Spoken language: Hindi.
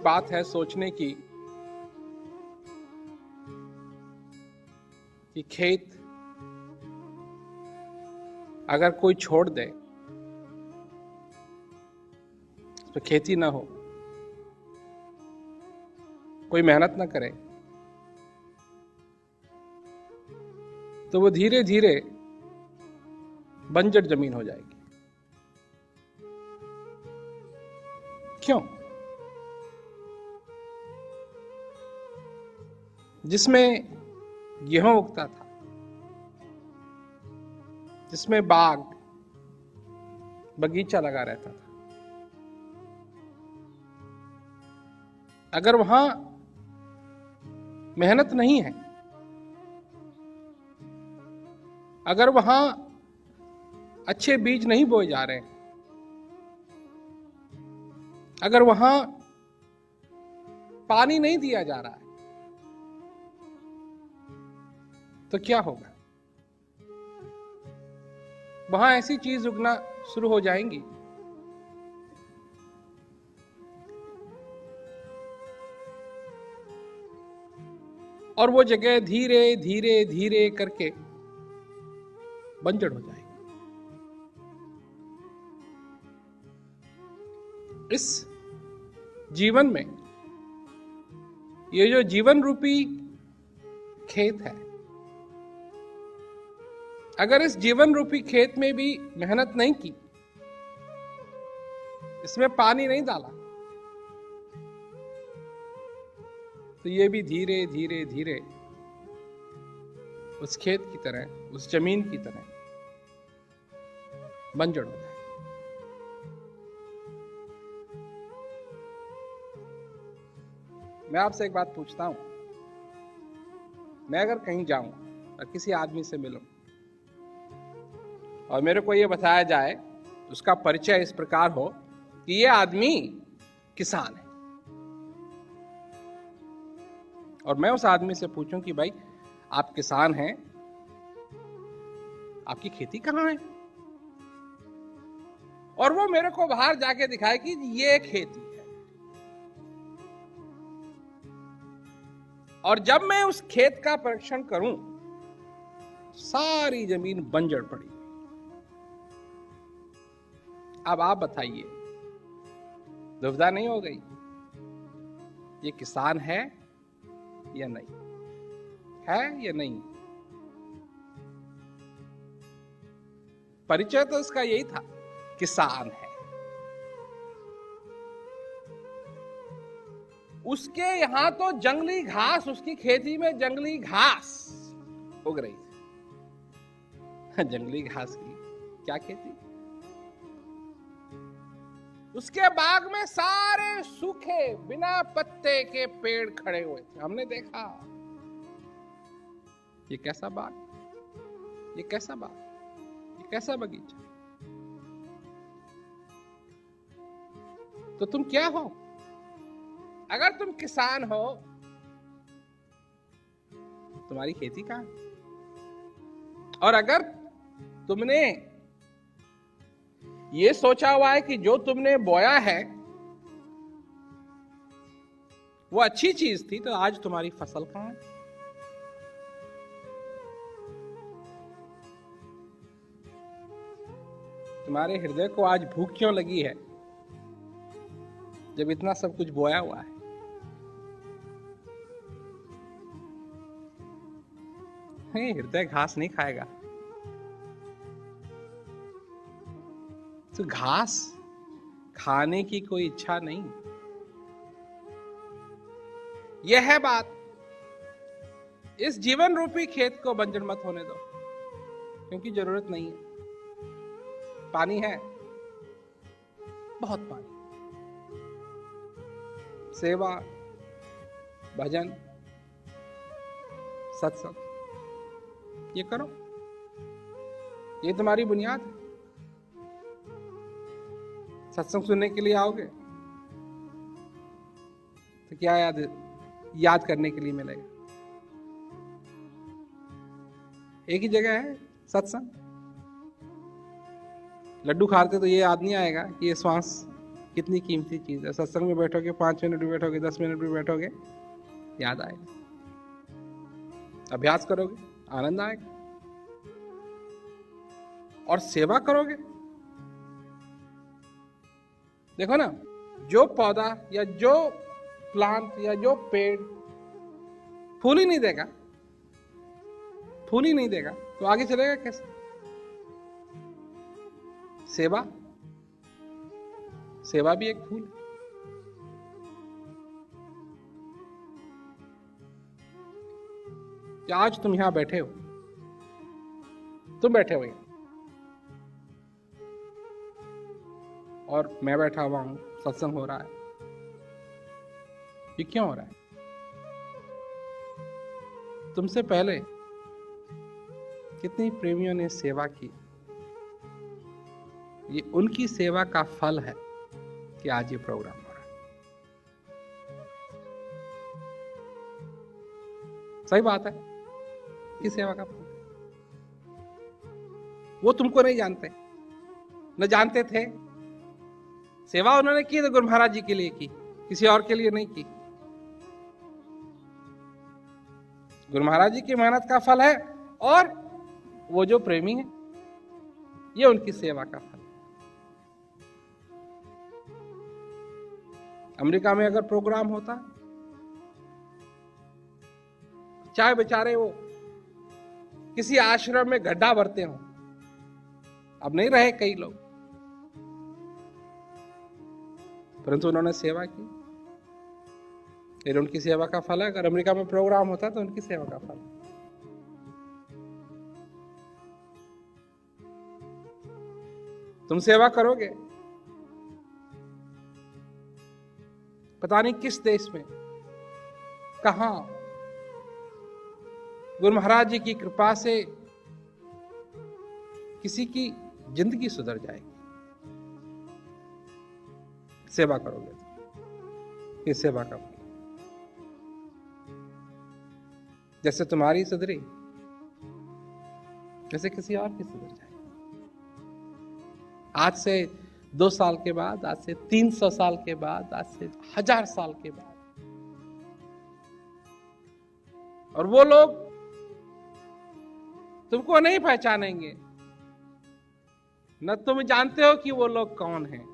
बात है सोचने की कि खेत अगर कोई छोड़ दे तो खेती ना हो, कोई मेहनत ना करे, तो वो धीरे धीरे बंजर जमीन हो जाएगी। क्यों? जिसमें गेहूं उगता था, जिसमें बाग बगीचा लगा रहता था, अगर वहां मेहनत नहीं है, अगर वहां अच्छे बीज नहीं बोए जा रहे, अगर वहां पानी नहीं दिया जा रहा है, तो क्या होगा? वहां ऐसी चीज उगना शुरू हो जाएंगी और वो जगह धीरे धीरे धीरे करके बंजर हो जाएगी। इस जीवन में ये जो जीवन रूपी खेत है, अगर इस जीवन रूपी खेत में भी मेहनत नहीं की, इसमें पानी नहीं डाला, तो ये भी धीरे धीरे धीरे उस खेत की तरह, उस जमीन की तरह बंजर हो जाए। मैं आपसे एक बात पूछता हूं, मैं अगर कहीं जाऊं और किसी आदमी से मिलूं और मेरे को ये बताया जाए, उसका परिचय इस प्रकार हो कि ये आदमी किसान है, और मैं उस आदमी से पूछूं कि भाई आप किसान हैं, आपकी खेती कहां है, और वो मेरे को बाहर जाके दिखाए कि ये खेती है, और जब मैं उस खेत का परीक्षण करूं, सारी जमीन बंजर पड़ी। अब आप बताइए, दुविधा नहीं हो गई ये किसान है या नहीं है या नहीं? परिचय तो इसका यही था, किसान है। उसके यहां तो जंगली घास, उसकी खेती में जंगली घास उग रही थी। जंगली घास की क्या खेती? उसके बाग में सारे सूखे बिना पत्ते के पेड़ खड़े हुए थे। हमने देखा ये कैसा बाग, ये कैसा बाग, ये कैसा बगीचा। तो तुम क्या हो? अगर तुम किसान हो, तुम्हारी खेती कहां है? और अगर तुमने ये सोचा हुआ है कि जो तुमने बोया है वो अच्छी चीज थी, तो आज तुम्हारी फसल कहां है? तुम्हारे हृदय को आज भूख क्यों लगी है जब इतना सब कुछ बोया हुआ है? हृदय घास नहीं खाएगा। तो घास खाने की कोई इच्छा नहीं। यह है बात। इस जीवन रूपी खेत को बंजर मत होने दो, क्योंकि जरूरत नहीं है। पानी है, बहुत पानी। सेवा, भजन, सत्संग ये करो, ये तुम्हारी बुनियाद है। सत्संग सुनने के लिए आओगे तो क्या याद करने के लिए मिलेगा? एक ही जगह है सत्संग। लड्डू खाते तो ये याद नहीं आएगा कि ये श्वास कितनी कीमती चीज है। सत्संग में बैठोगे, 5 मिनट भी बैठोगे, 10 मिनट भी बैठोगे, याद आएगा। अभ्यास करोगे, आनंद आएगा। और सेवा करोगे, देखो ना, जो पौधा या जो प्लांट या जो पेड़ फूल ही नहीं देगा, फूल ही नहीं देगा, तो आगे चलेगा कैसे? सेवा, सेवा भी एक फूल है। क्या आज तुम यहां बैठे हो, तुम बैठे हो यहां और मैं बैठा हुआ हूं, सत्संग हो रहा है, ये क्यों हो रहा है? तुमसे पहले कितनी प्रेमियों ने सेवा की, ये उनकी सेवा का फल है कि आज ये प्रोग्राम हो रहा है। सही बात है कि सेवा का फल। वो तुमको नहीं जानते, न जानते थे। सेवा उन्होंने की तो गुरु महाराज जी के लिए की, किसी और के लिए नहीं की। गुरु महाराज जी की मेहनत का फल है, और वो जो प्रेमी है, ये उनकी सेवा का फल। अमेरिका में अगर प्रोग्राम होता, चाहे बेचारे वो किसी आश्रम में गड्ढा भरते हो, अब नहीं रहे कई लोग, परंतु उन्होंने सेवा की, फिर उनकी सेवा का फल है। अगर अमेरिका में प्रोग्राम होता तो उनकी सेवा का फल। तुम सेवा करोगे, पता नहीं किस देश में, कहां, गुरु महाराज जी की कृपा से किसी की जिंदगी सुधर जाएगी। सेवा करोगे, ये सेवा का फल। जैसे तुम्हारी सुधरी, जैसे किसी और की सुधर जाएगी। आज से 2 साल के बाद, आज से 300 साल के बाद, आज से 1000 साल के बाद, और वो लोग तुमको नहीं पहचानेंगे, न तुम जानते हो कि वो लोग कौन हैं।